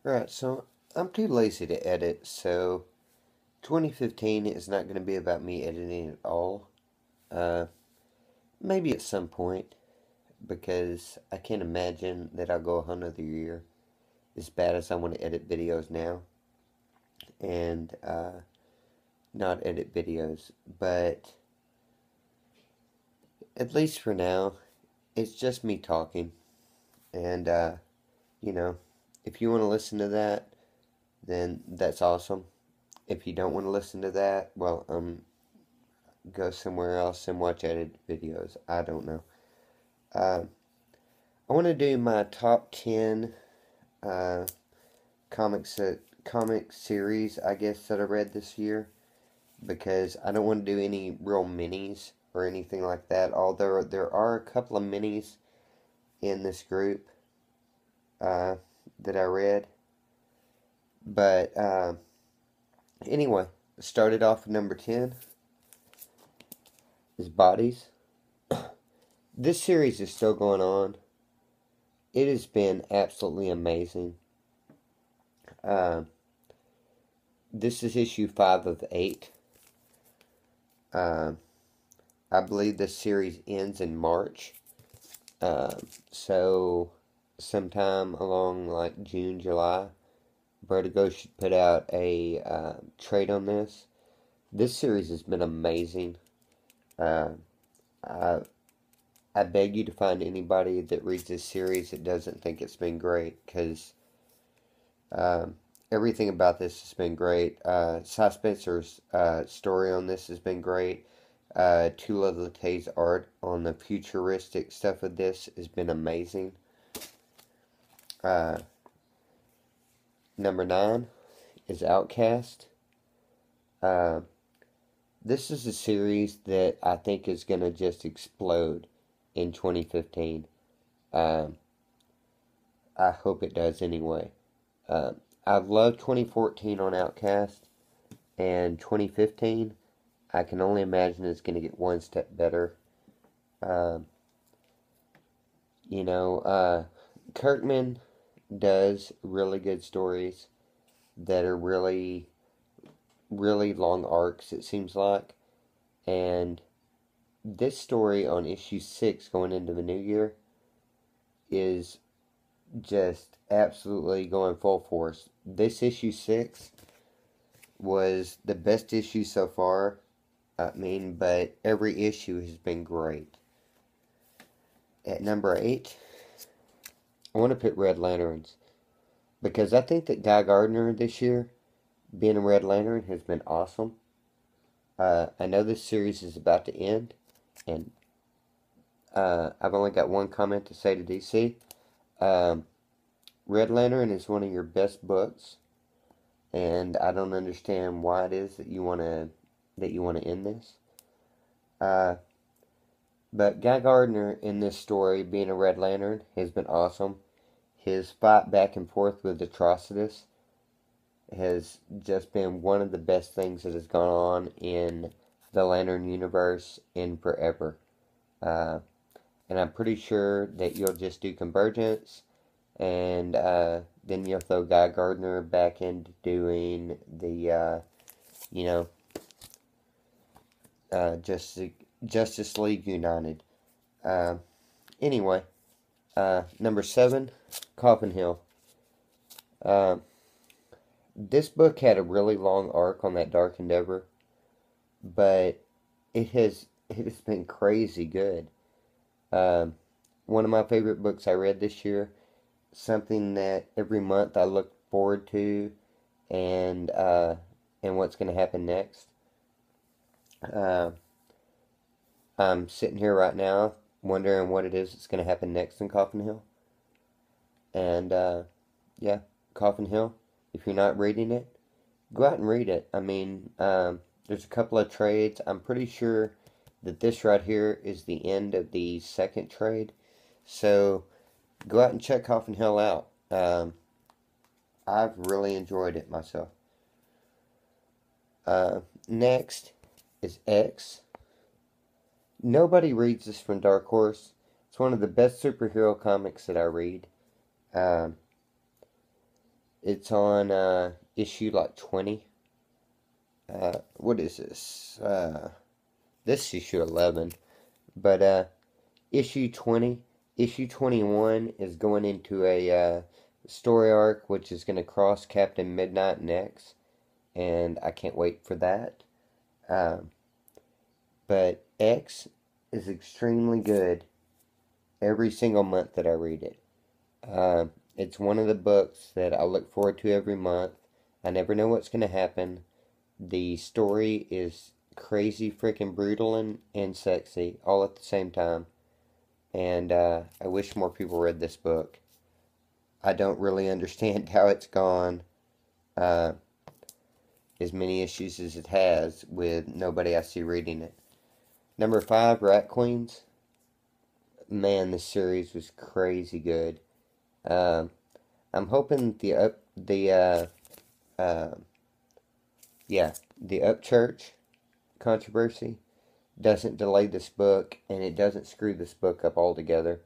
Right, so I'm too lazy to edit, so 2015 is not going to be about me editing at all. Uh, Maybe at some point, because I can't imagine that I'll go another year as bad as I want to edit videos now and not edit videos. But at least for now, it's just me talking. And, you know, if you want to listen to that, then that's awesome. If you don't want to listen to that, well, go somewhere else and watch edited videos. I don't know. Uh, I want to do my top 10 uh, comic series, I guess, that I read this year, because I don't want to do any real minis or anything like that. Although there are a couple of minis in this group uh, that I read. But anyway, started off with number 10 is Bodies. This series is still going on. It has been absolutely amazing. Uh, this is issue 5 of 8. Uh, I believe this series ends in March. So sometime along like June, July, Vertigo should put out a trade on this. This series has been amazing. Uh, I I beg you to find anybody that reads this series that doesn't think it's been great, because um, everything about this has been great. Cy Spencer's story on this has been great. Tula Latte's art on the futuristic stuff of this has been amazing. Uh, Number 9 is Outcast. Uh, this is a series that I think is going to just explode in 2015. Um, I hope it does anyway. Uh, I loved 2014 on Outcast, and 2015, I can only imagine it's going to get one step better. Um, you know, Kirkman does really good stories that are really, really long arcs, it seems like. And this story on issue 6 going into the new year is just absolutely going full force. This issue 6 was the best issue so far. I mean, but every issue has been great. At number 8, I want to put Red Lanterns, because I think that Guy Gardner this year, being a Red Lantern, has been awesome. I know this series is about to end, and I've only got one comment to say to DC. Red Lantern is one of your best books, and I don't understand why it is that you want to end this. But Guy Gardner in this story, being a Red Lantern, has been awesome. His fight back and forth with Atrocitus has just been one of the best things that has gone on in the Lantern universe in forever. And I'm pretty sure that you'll just do Convergence, and then you'll throw Guy Gardner back into doing the, you know, Justice League United. Anyway, number 7, Coffin Hill. This book had a really long arc on that Dark Endeavor, but it has been crazy good. One of my favorite books I read this year, something that every month I look forward to, and what's going to happen next. I'm sitting here right now wondering what it is that's going to happen next in Coffin Hill. And yeah, Coffin Hill, if you're not reading it, go out and read it. I mean, there's a couple of trades. I'm pretty sure that this right here is the end of the second trade. So go out and check Coffin Hill out. I've really enjoyed it myself. Next is X. Nobody reads this from Dark Horse. It's one of the best superhero comics that I read. It's on issue like 20. What is this? This issue 11. But issue 20, issue 21 is going into a story arc which is going to cross Captain Midnight and X, and I can't wait for that. Um, but X is extremely good every single month that I read it. It's one of the books that I look forward to every month. I never know what's going to happen. The story is crazy freaking brutal and sexy all at the same time. And I wish more people read this book. I don't really understand how it's gone uh, as many issues as it has with nobody I see reading it. Number 5, Rat Queens. Man, this series was crazy good. Um, I'm hoping uh, the Upchurch controversy doesn't delay this book, and it doesn't screw this book up altogether,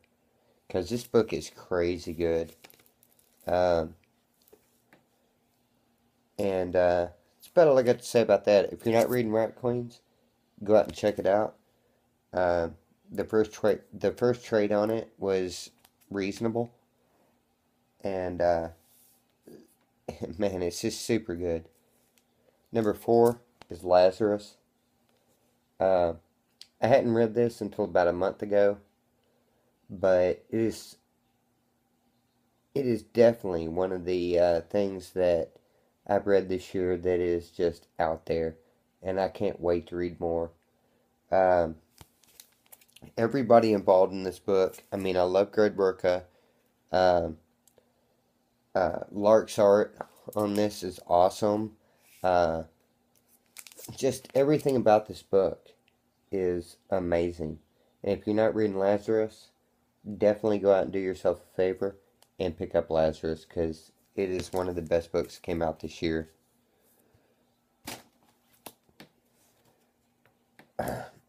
because this book is crazy good. Um, and that's about all I got to say about that. If you're not reading Rat Queens, go out and check it out. Uh, the first trade on it was reasonable, and man, it's just super good. Number 4 is Lazarus. Uh, I hadn't read this until about a month ago, but it is definitely one of the things that I've read this year that is just out there, and I can't wait to read more. Um, Everybody involved in this book. I mean, I love Greg Burka. Um, Lark's art on this is awesome. Uh, just everything about this book is amazing. And if you're not reading Lazarus, definitely go out and do yourself a favor and pick up Lazarus, because it is one of the best books that came out this year.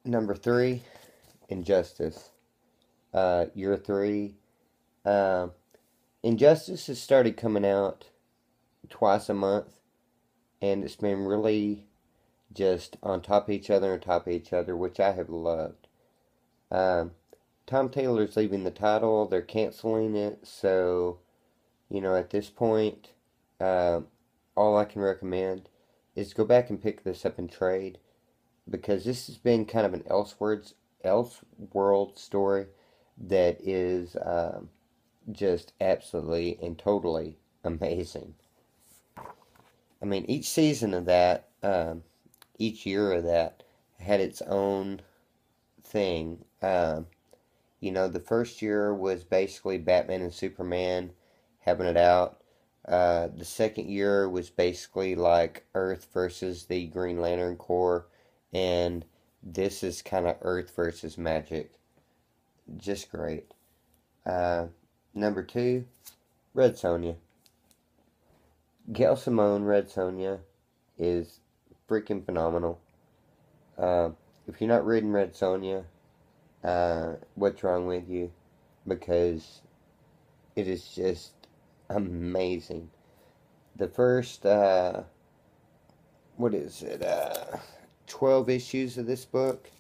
Number 3, Injustice. Year 3. Injustice has started coming out twice a month, and it's been really just on top of each other and top of each other, which I have loved. Um, Tom Taylor's leaving the title. They're canceling it, so, at this point, all I can recommend is go back and pick this up in trade, because this has been kind of an Elseworld story that is just absolutely and totally amazing. I mean, each season of that, each year of that, had its own thing. The first year was basically Batman and Superman having it out. The second year was basically like Earth versus the Green Lantern Corps, and this is kind of Earth versus magic. Just great. Number 2, Red Sonja. Gail Simone, Red Sonja, is freaking phenomenal. If you're not reading Red Sonja, what's wrong with you? Because it is just amazing. The first, 12 issues of this book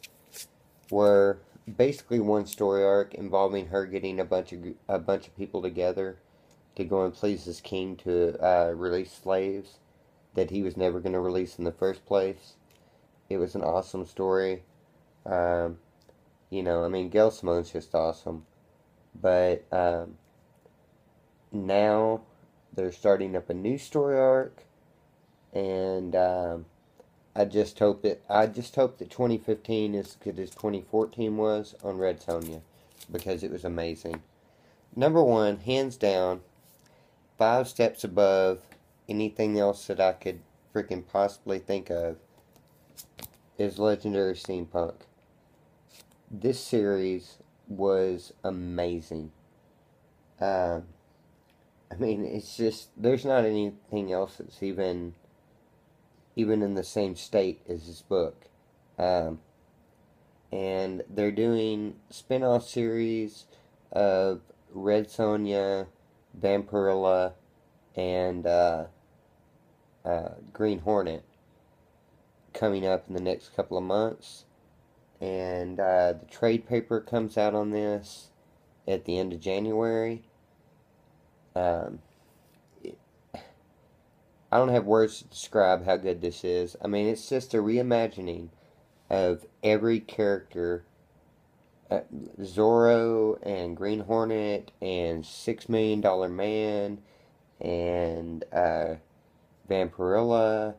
were basically one story arc involving her getting a bunch of people together to go and please this king to release slaves that he was never going to release in the first place. It was an awesome story. Gail Simone's just awesome. But now they're starting up a new story arc, and I just hope that 2015 is as good as 2014 was on Red Sonja, because it was amazing. Number 1, hands down, 5 steps above anything else that I could freaking possibly think of, is Legendary Steampunk. This series was amazing. It's just, there's not anything else that's even in the same state as this book. And they're doing spin-off series of Red Sonja, Vampirilla, and Green Hornet coming up in the next couple of months. And the trade paper comes out on this at the end of January. Um, I don't have words to describe how good this is. I mean, it's just a reimagining of every character. Zorro and Green Hornet and $6 Million Man and Vampirilla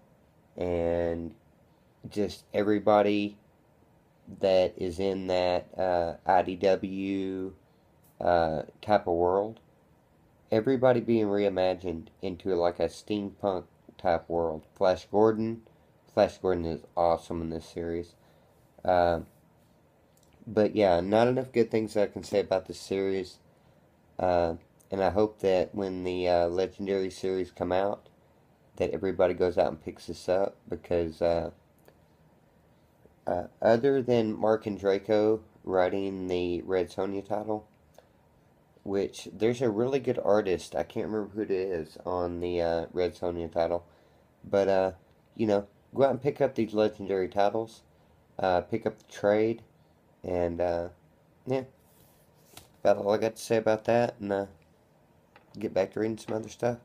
and just everybody that is in that IDW type of world. Everybody being reimagined into like a steampunk type world. Flash Gordon is awesome in this series. But yeah, not enough good things I can say about this series. And I hope that when the Legendary series come out, that everybody goes out and picks this up, because other than Mark and Draco writing the Red Sonja title, which there's a really good artist, I can't remember who it is, on the Red Sonja title, but go out and pick up these Legendary titles, pick up the trade, and yeah, about all I got to say about that, and get back to reading some other stuff.